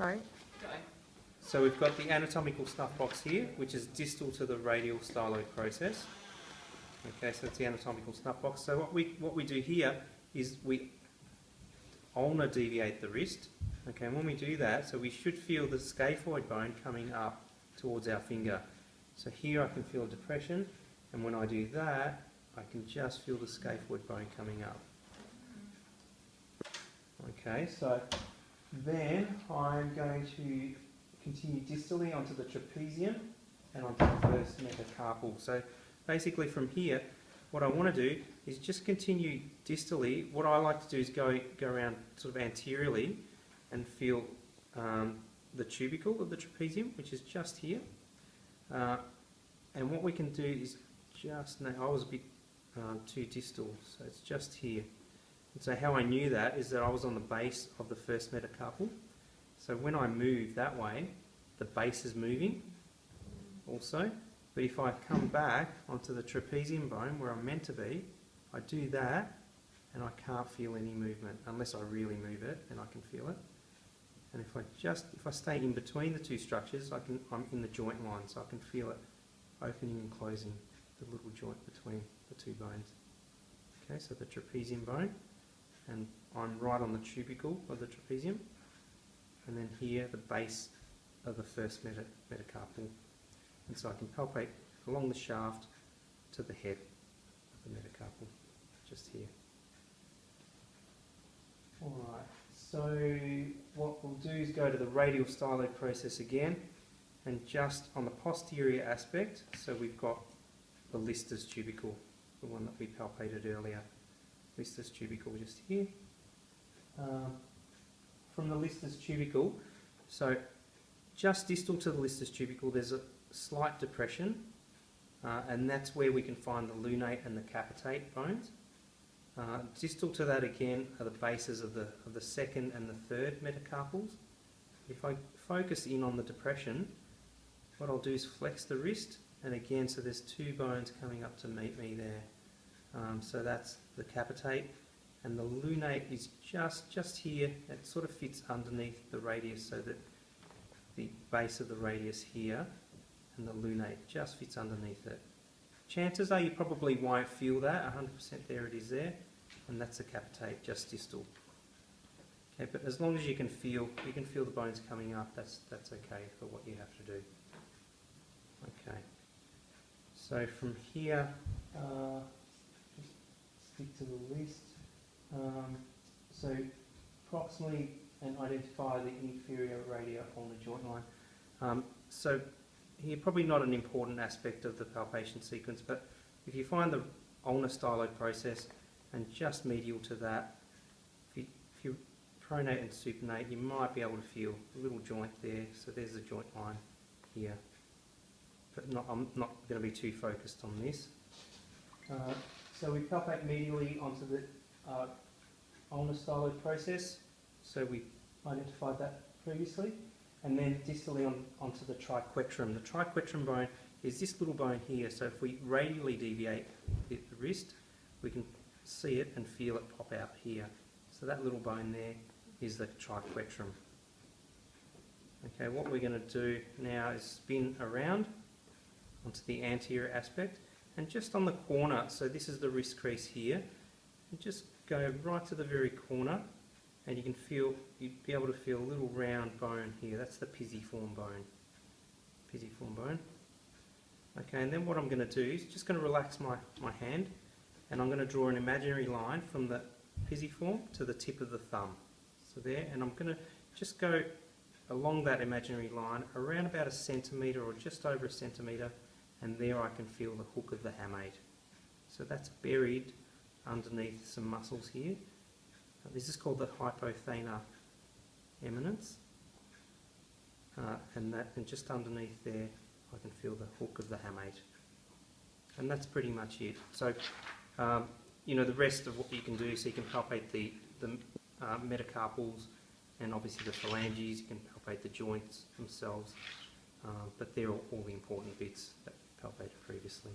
Right. So we've got the anatomical snuff box here, which is distal to the radial styloid process. Okay, so it's the anatomical snuff box. So what we do here is we ulnar deviate the wrist. Okay, and when we do that, so we should feel the scaphoid bone coming up towards our finger. So here I can feel a depression, and when I do that, I can just feel the scaphoid bone coming up. Okay, so then I'm going to continue distally onto the trapezium and onto the first metacarpal. So basically from here, what I want to do is just continue distally. What I like to do is go around sort of anteriorly and feel the tubercle of the trapezium, which is just here. And what we can do is just, I was a bit too distal, so it's just here. And so how I knew that is that I was on the base of the first metacarpal. So when I move that way, the base is moving also. But if I come back onto the trapezium bone where I'm meant to be, I do that and I can't feel any movement unless I really move it, and I can feel it. And if I stay in between the two structures, I'm in the joint line, so I can feel it opening and closing the little joint between the two bones. Okay, so the trapezium bone, and I'm right on the tubercle of the trapezium, and then here the base of the first metacarpal, and so I can palpate along the shaft to the head of the metacarpal, just here. Alright, so what we'll do is go to the radial styloid process again, and just on the posterior aspect, so we've got the Lister's tubercle, the one that we palpated earlier. Lister's tubercle just here. From the Lister's tubercle, so just distal to the Lister's tubercle, there's a slight depression, and that's where we can find the lunate and the capitate bones. Distal to that again are the bases of the second and the third metacarpals. If I focus in on the depression, what I'll do is flex the wrist, and again, so there's two bones coming up to meet me there. So that's the capitate, and the lunate is just here. It sort of fits underneath the radius, so that the base of the radius here, and the lunate just fits underneath it. Chances are you probably won't feel that 100%. There it is there, and that's the capitate, just distal. Okay, but as long as you can feel the bones coming up, that's okay for what you have to do. Okay. So from here, just stick to the list. So approximately and identify the inferior radial ulnar joint line. So here, probably not an important aspect of the palpation sequence, but if you find the ulnar styloid process and just medial to that, if you pronate and supinate, you might be able to feel a little joint there. So there's the joint line here. But I'm not going to be too focused on this. So we palpate medially onto the ulnar styloid process. So we identified that previously. And then distally onto the triquetrum. The triquetrum bone is this little bone here. So if we radially deviate the wrist, we can see it and feel it pop out here. So that little bone there is the triquetrum. Okay, what we're going to do now is spin around onto the anterior aspect, and just on the corner, so this is the wrist crease here, and just go right to the very corner, and you'd be able to feel a little round bone here. That's the pisiform bone. Pisiform bone. Okay, and then what I'm going to do is just going to relax my hand, and I'm going to draw an imaginary line from the pisiform to the tip of the thumb. So there, and I'm going to just go along that imaginary line around about 1 centimetre or just over 1 centimetre, and there I can feel the hook of the hamate. So that's buried underneath some muscles here. This is called the hypothenar eminence, and just underneath there I can feel the hook of the hamate, and that's pretty much it. So you know, the rest of what you can do, so you can palpate the metacarpals and obviously the phalanges, you can palpate the joints themselves, but they're all the important bits that palpated previously.